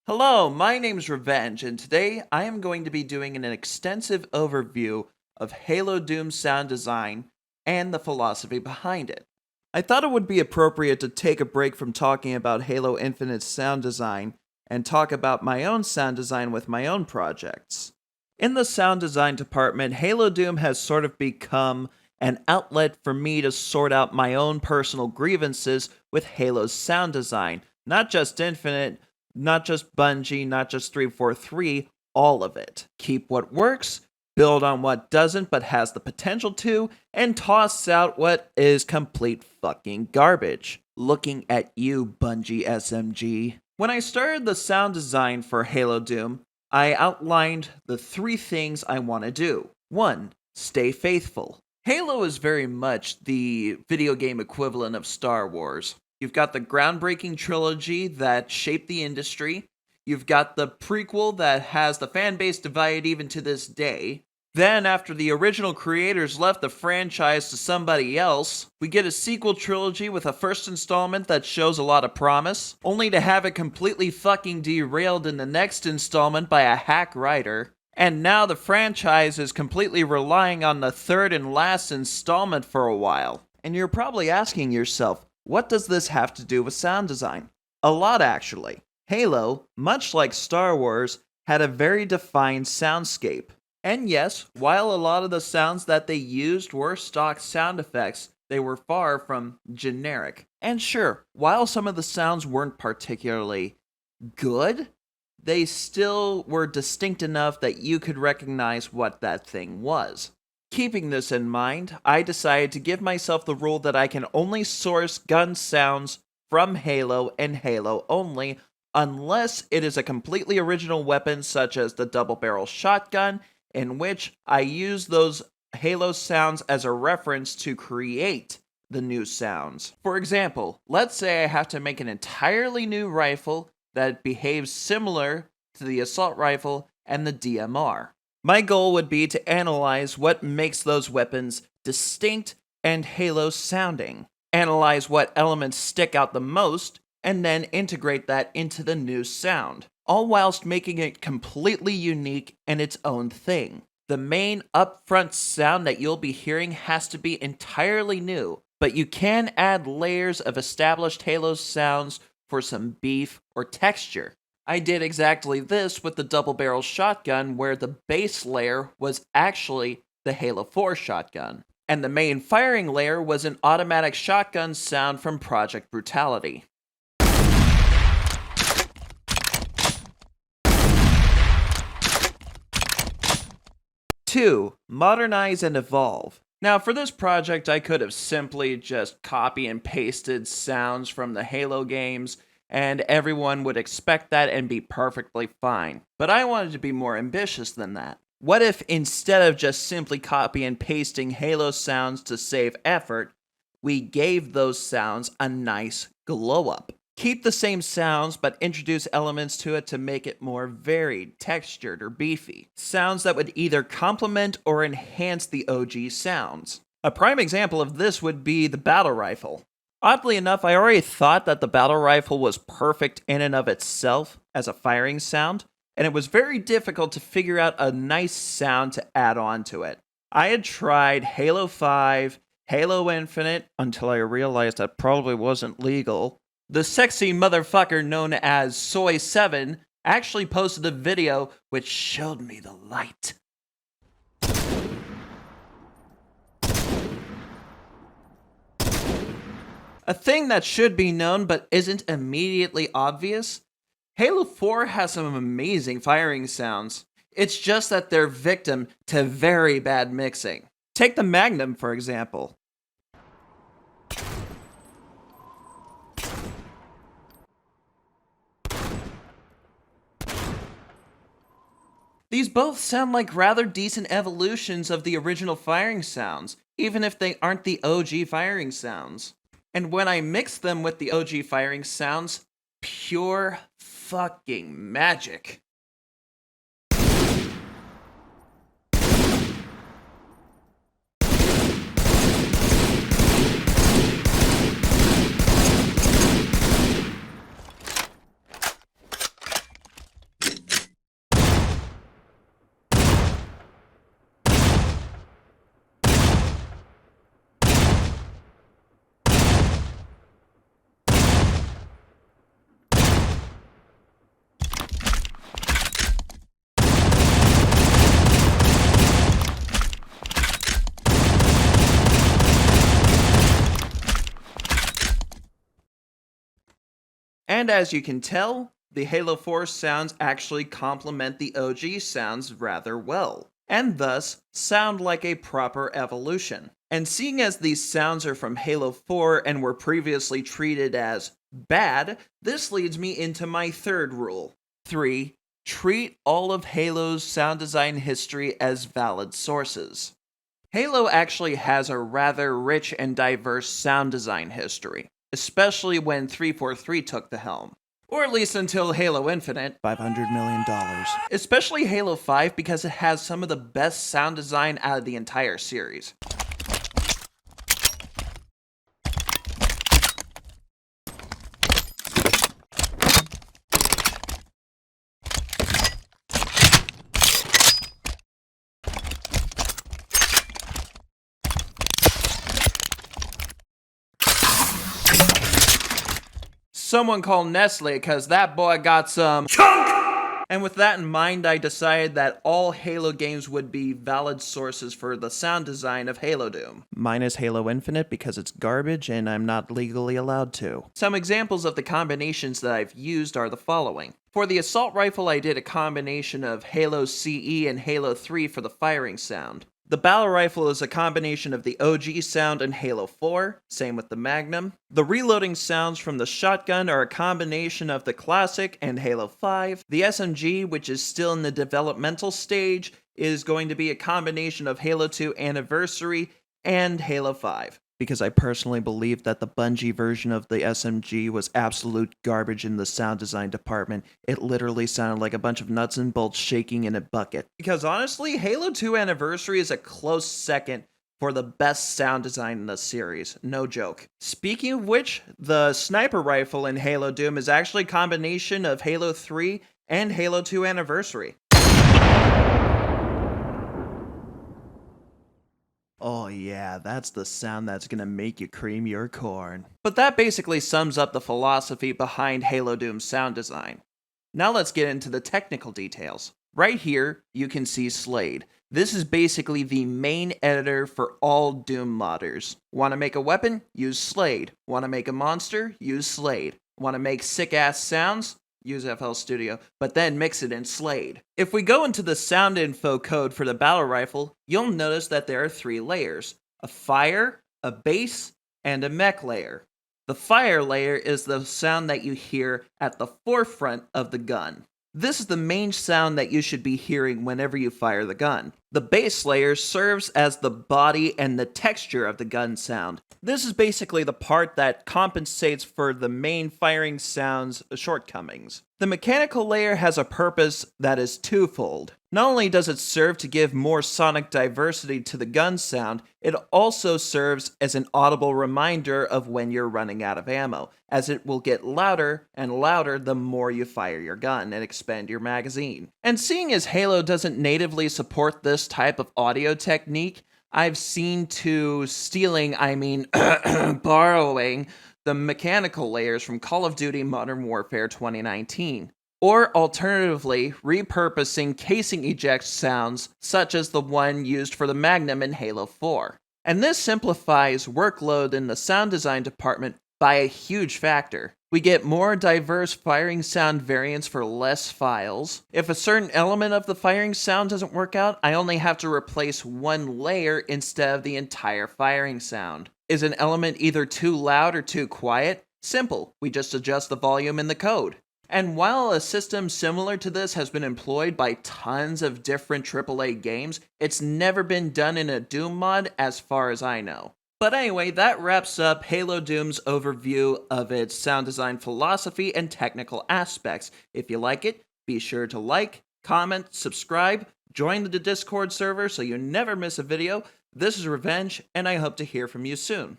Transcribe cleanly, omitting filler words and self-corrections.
Hello, my name's Revenge, and today I am going to be doing an extensive overview of Halo Doom's sound design and the philosophy behind it. I thought it would be appropriate to take a break from talking about Halo Infinite's sound design and talk about my own sound design with my own projects. In the sound design department, Halo Doom has sort of become an outlet for me to sort out my own personal grievances with Halo's sound design, not just Infinite, not just Bungie, not just 343, all of it. Keep what works, build on what doesn't but has the potential to, and toss out what is complete fucking garbage. Looking at you, Bungie SMG. When I started the sound design for Halo Doom, I outlined the three things I want to do. 1. Stay faithful. Halo is very much the video game equivalent of Star Wars. You've got the groundbreaking trilogy that shaped the industry. You've got the prequel that has the fan base divided even to this day. Then, after the original creators left the franchise to somebody else, we get a sequel trilogy with a first installment that shows a lot of promise, only to have it completely fucking derailed in the next installment by a hack writer. And now the franchise is completely relying on the third and last installment for a while. And you're probably asking yourself, what does this have to do with sound design? A lot, actually. Halo, much like Star Wars, had a very defined soundscape. And yes, while a lot of the sounds that they used were stock sound effects, they were far from generic. And sure, while some of the sounds weren't particularly good, they still were distinct enough that you could recognize what that thing was. Keeping this in mind, I decided to give myself the rule that I can only source gun sounds from Halo and Halo only, unless it is a completely original weapon such as the double-barrel shotgun, in which I use those Halo sounds as a reference to create the new sounds. For example, let's say I have to make an entirely new rifle that behaves similar to the assault rifle and the DMR. My goal would be to analyze what makes those weapons distinct and Halo sounding, analyze what elements stick out the most, and then integrate that into the new sound, all whilst making it completely unique and its own thing. The main upfront sound that you'll be hearing has to be entirely new, but you can add layers of established Halo sounds for some beef or texture. I did exactly this with the double-barrel shotgun, where the base layer was actually the Halo 4 shotgun, and the main firing layer was an automatic shotgun sound from Project Brutality. Two, modernize and evolve. Now, for this project, I could have simply just copy and pasted sounds from the Halo games, and everyone would expect that and be perfectly fine. But I wanted to be more ambitious than that. What if instead of just simply copy and pasting Halo sounds to save effort, we gave those sounds a nice glow up? Keep the same sounds, but introduce elements to it to make it more varied, textured, or beefy. Sounds that would either complement or enhance the OG sounds. A prime example of this would be the battle rifle. Oddly enough, I already thought that the battle rifle was perfect in and of itself as a firing sound, and it was very difficult to figure out a nice sound to add on to it. I had tried Halo 5, Halo Infinite, until I realized that probably wasn't legal. The sexy motherfucker known as Soy7 actually posted a video which showed me the light. A thing that should be known but isn't immediately obvious, Halo 4 has some amazing firing sounds. It's just that they're victim to very bad mixing. Take the Magnum, for example. These both sound like rather decent evolutions of the original firing sounds, even if they aren't the OG firing sounds. And when I mix them with the OG firing sounds, pure fucking magic. And as you can tell, the Halo 4 sounds actually complement the OG sounds rather well, and thus sound like a proper evolution. And seeing as these sounds are from Halo 4 and were previously treated as bad, this leads me into my third rule. 3. Treat all of Halo's sound design history as valid sources. Halo actually has a rather rich and diverse sound design history, especially when 343 took the helm. Or at least until Halo Infinite, $500 million. Especially Halo 5 because it has some of the best sound design out of the entire series. Someone call Nestle, cause that boy got some chunk! And with that in mind, I decided that all Halo games would be valid sources for the sound design of Halo Doom. Minus Halo Infinite because it's garbage and I'm not legally allowed to. Some examples of the combinations that I've used are the following. For the assault rifle, I did a combination of Halo CE and Halo 3 for the firing sound. The battle rifle is a combination of the OG sound and Halo 4, same with the Magnum. The reloading sounds from the shotgun are a combination of the classic and Halo 5. The SMG, which is still in the developmental stage, is going to be a combination of Halo 2 Anniversary and Halo 5. Because I personally believe that the Bungie version of the SMG was absolute garbage in the sound design department. It literally sounded like a bunch of nuts and bolts shaking in a bucket. Because honestly, Halo 2 Anniversary is a close second for the best sound design in the series. No joke. Speaking of which, the sniper rifle in Halo Doom is actually a combination of Halo 3 and Halo 2 Anniversary. Oh yeah, that's the sound that's gonna make you cream your corn. But that basically sums up the philosophy behind Halo Doom's sound design. Now let's get into the technical details. Right here, you can see Slade. This is basically the main editor for all Doom modders. Want to make a weapon? Use Slade. Want to make a monster? Use Slade. Want to make sick-ass sounds? Use FL Studio, but then mix it in Slade. If we go into the sound info code for the battle rifle, you'll notice that there are 3 layers: a fire, a base, and a mech layer. The fire layer is the sound that you hear at the forefront of the gun. This is the main sound that you should be hearing whenever you fire the gun. The base layer serves as the body and the texture of the gun sound. This is basically the part that compensates for the main firing sound's shortcomings. The mechanical layer has a purpose that is twofold. Not only does it serve to give more sonic diversity to the gun sound, it also serves as an audible reminder of when you're running out of ammo, as it will get louder and louder the more you fire your gun and expand your magazine. And seeing as Halo doesn't natively support this type of audio technique, I've seen to borrowing the mechanical layers from Call of Duty Modern Warfare 2019. Or alternatively, repurposing casing eject sounds such as the one used for the Magnum in Halo 4. And this simplifies workload in the sound design department by a huge factor. We get more diverse firing sound variants for less files. If a certain element of the firing sound doesn't work out, I only have to replace one layer instead of the entire firing sound. Is an element either too loud or too quiet? Simple, we just adjust the volume in the code. And while a system similar to this has been employed by tons of different AAA games, it's never been done in a Doom mod as far as I know. But anyway, that wraps up Halo Doom's overview of its sound design philosophy and technical aspects. If you like it, be sure to like, comment, subscribe, join the Discord server so you never miss a video. This is Revenge, and I hope to hear from you soon.